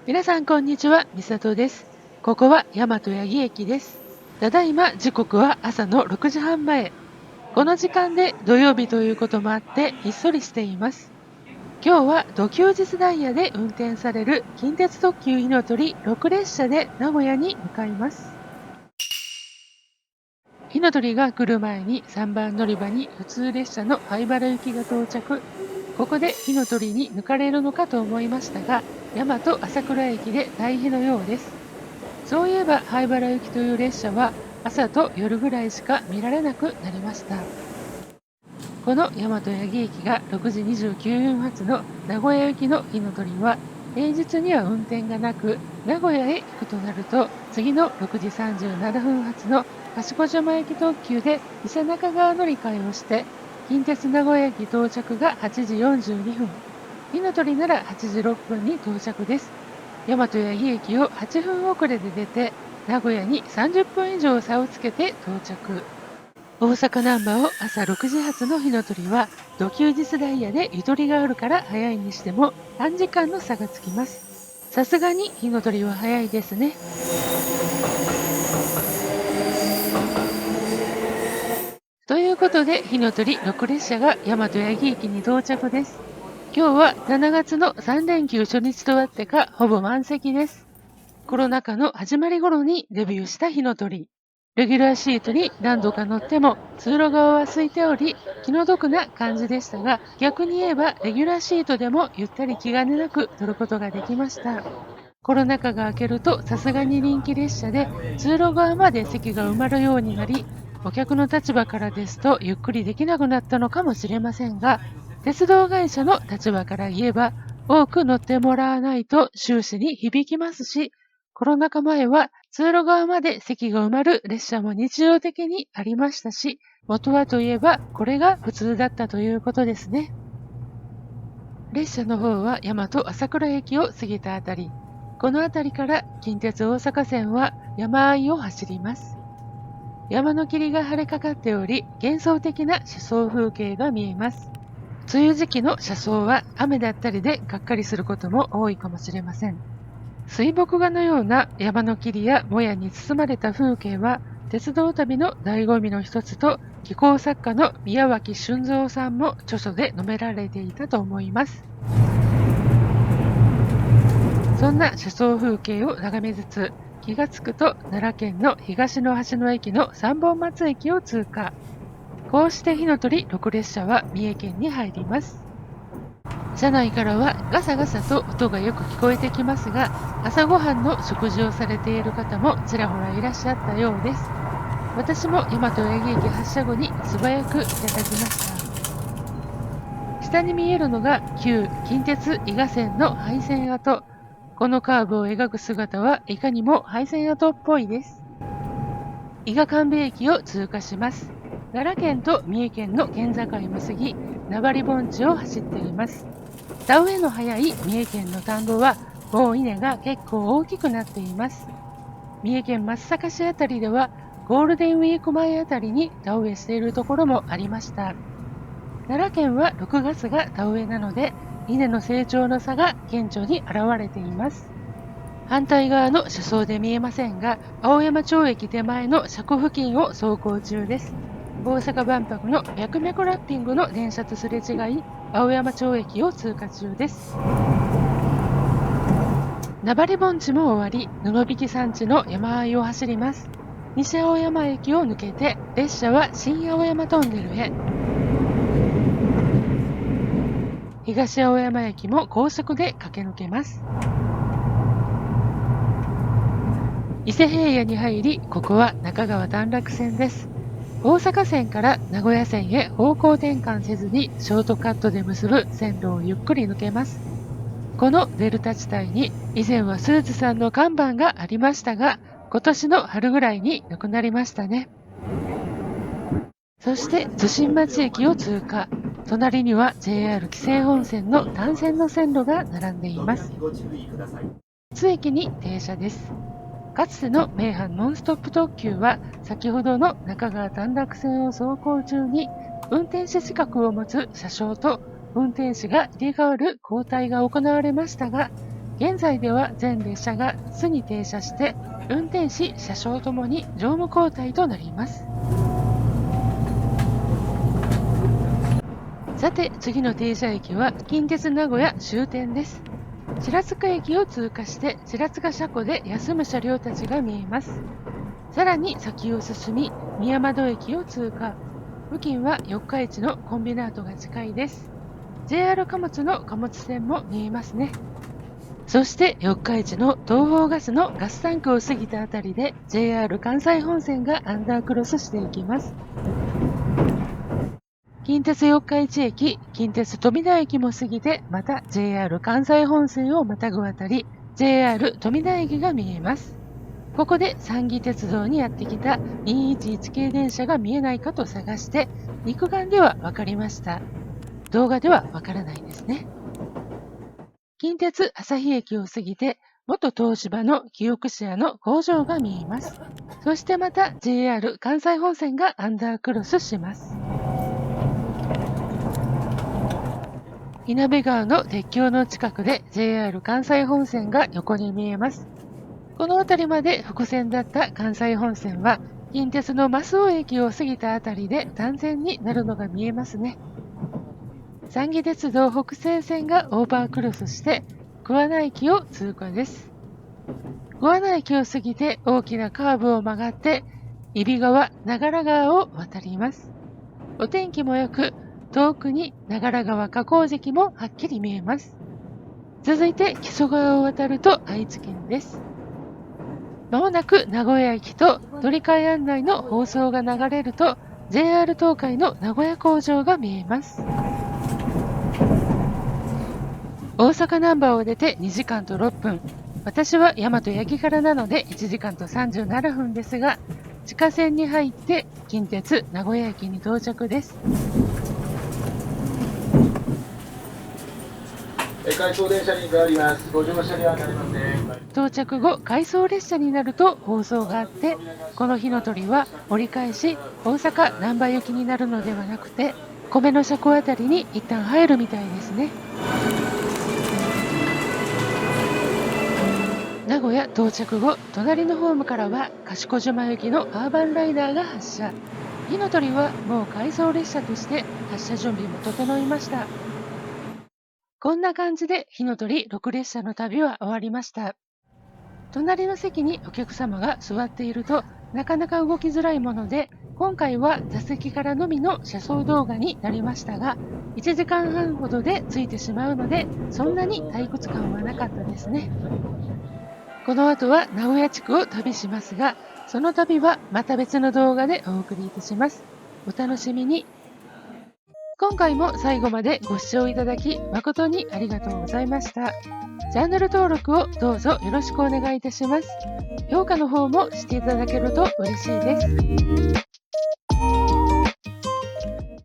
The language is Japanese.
皆さんこんにちは、みさとです。ここは大和八木駅です。ただいま時刻は朝の6時半前。この時間で土曜日ということもあってひっそりしています。今日は土休日ダイヤで運転される近鉄特急ひのとり6列車で名古屋に向かいます。ひのとりが来る前に3番乗り場に普通列車の灰原行きが到着。ここでひのとりに抜かれるのかと思いましたが、大和朝倉駅で待避のようです。そういえば灰原行きという列車は朝と夜ぐらいしか見られなくなりました。この大和八木駅が6時29分発の名古屋行きのひのとりは平日には運転がなく、名古屋へ行くとなると次の6時37分発の賢島行き特急で伊勢中川乗り換えをして近鉄名古屋駅到着が8時42分、ひのとりなら8時6分に到着です。大和八木駅を8分遅れで出て名古屋に30分以上差をつけて到着。大阪難波を朝6時発のひのとりは土休日ダイヤでゆとりがあるから早いにしても短時間の差がつきます。さすがにひのとりは早いですね。ということでひのとり6列車が大和八木駅に到着です。今日は7月の3連休初日とあってかほぼ満席です。コロナ禍の始まり頃にデビューしたひのとり。レギュラーシートに何度か乗っても通路側は空いており気の毒な感じでしたが、逆に言えばレギュラーシートでもゆったり気兼ねなく乗ることができました。コロナ禍が明けるとさすがに人気列車で通路側まで席が埋まるようになり、お客の立場からですとゆっくりできなくなったのかもしれませんが、鉄道会社の立場から言えば多く乗ってもらわないと収支に響きますし、コロナ禍前は通路側まで席が埋まる列車も日常的にありましたし、元はといえばこれが普通だったということですね。列車の方は大和朝倉駅を過ぎたあたり、このあたりから近鉄大阪線は山あいを走ります。山の霧が晴れかかっており、幻想的な車窓風景が見えます。梅雨時期の車窓は雨だったりでがっかりすることも多いかもしれません。水墨画のような山の霧やもやに包まれた風景は鉄道旅の醍醐味の一つと、気候作家の宮脇俊三さんも著書で述べられていたと思います。そんな車窓風景を眺めつつ、気がつくと奈良県の東の端の駅の三本松駅を通過。こうしてひのとり6列車は三重県に入ります。車内からはガサガサと音がよく聞こえてきますが、朝ごはんの食事をされている方もちらほらいらっしゃったようです。私も大和八木駅発車後に素早くいただきました。下に見えるのが旧近鉄伊賀線の廃線跡。このカーブを描く姿はいかにも廃線跡っぽいです。伊賀神戸駅を通過します。奈良県と三重県の県境を過ぎ、名張盆地を走っています。田植えの早い三重県の田んぼはもう稲が結構大きくなっています。三重県松阪市あたりではゴールデンウィーク前あたりに田植えしているところもありました。奈良県は6月が田植えなので稲の成長の差が顕著に現れています。反対側の車窓で見えませんが、青山町駅手前の車庫付近を走行中です。大阪万博の脈々ラッピングの電車とすれ違い、青山町駅を通過中です。名張盆地も終わり、布引山地の山あいを走ります。西青山駅を抜けて、列車は新青山トンネルへ。東青山駅も高速で駆け抜けます。伊勢平野に入り、ここは中川短絡線です。大阪線から名古屋線へ方向転換せずにショートカットで結ぶ線路をゆっくり抜けます。このデルタ地帯に以前はスーツさんの看板がありましたが、今年の春ぐらいになくなりましたね。そして津新町駅を通過。隣には JR 紀勢本線の単線の線路が並んでいます。津駅に停車です。かつての名阪ノンストップ特急は先ほどの中川短絡線を走行中に運転士資格を持つ車掌と運転士が入れ替わる交代が行われましたが、現在では全列車が巣に停車して、運転士、車掌ともに乗務交代となります。さて、次の停車駅は近鉄名古屋終点です。白塚駅を通過して白塚車庫で休む車両たちが見えます。さらに先を進み、宮窓駅を通過。付近は四日市のコンビナートが近いです。JR 貨物の貨物線も見えますね。そして四日市の東邦ガスのガスタンクを過ぎたあたりで JR 関西本線がアンダークロスしていきます。近鉄四日市駅、近鉄富田駅も過ぎて、また JR 関西本線をまたぐあたり、JR 富田駅が見えます。ここで三義鉄道にやってきた211系電車が見えないかと探して、肉眼では分かりました。動画では分からないですね。近鉄旭駅を過ぎて、元東芝のキオクシアの工場が見えます。そしてまた JR 関西本線がアンダークロスします。いなべ川の鉄橋の近くで JR 関西本線が横に見えます。この辺りまで複線だった関西本線は、近鉄の増尾駅を過ぎたあたりで単線になるのが見えますね。三義鉄道北西線がオーバークロスして桑名駅を通過です。桑名駅を過ぎて大きなカーブを曲がって揖斐川、長良川を渡ります。お天気も良く、遠くに長良川河口敷もはっきり見えます。続いて木曽川を渡ると愛知県です。まもなく名古屋駅と乗り換え案内の放送が流れると JR 東海の名古屋工場が見えます。大阪難波を出て2時間と6分。私は大和八木からなので1時間と37分ですが、地下線に入って近鉄名古屋駅に到着です。回送電車に変わります。ご乗車にはなりません。到着後、回送列車になると放送があって、この火の鳥は折り返し大阪難波行きになるのではなくて、米の車庫あたりに一旦入るみたいですね。名古屋到着後、隣のホームからは賢島行きのアーバンライダーが発車。火の鳥はもう回送列車として発車準備も整いました。こんな感じで火の鳥6列車の旅は終わりました。隣の席にお客様が座っているとなかなか動きづらいもので、今回は座席からのみの車窓動画になりましたが、1時間半ほどで着いてしまうので、そんなに退屈感はなかったですね。この後は名古屋地区を旅しますが、その旅はまた別の動画でお送りいたします。お楽しみに。今回も最後までご視聴いただき誠にありがとうございました。チャンネル登録をどうぞよろしくお願いいたします。評価の方もしていただけると嬉しいです。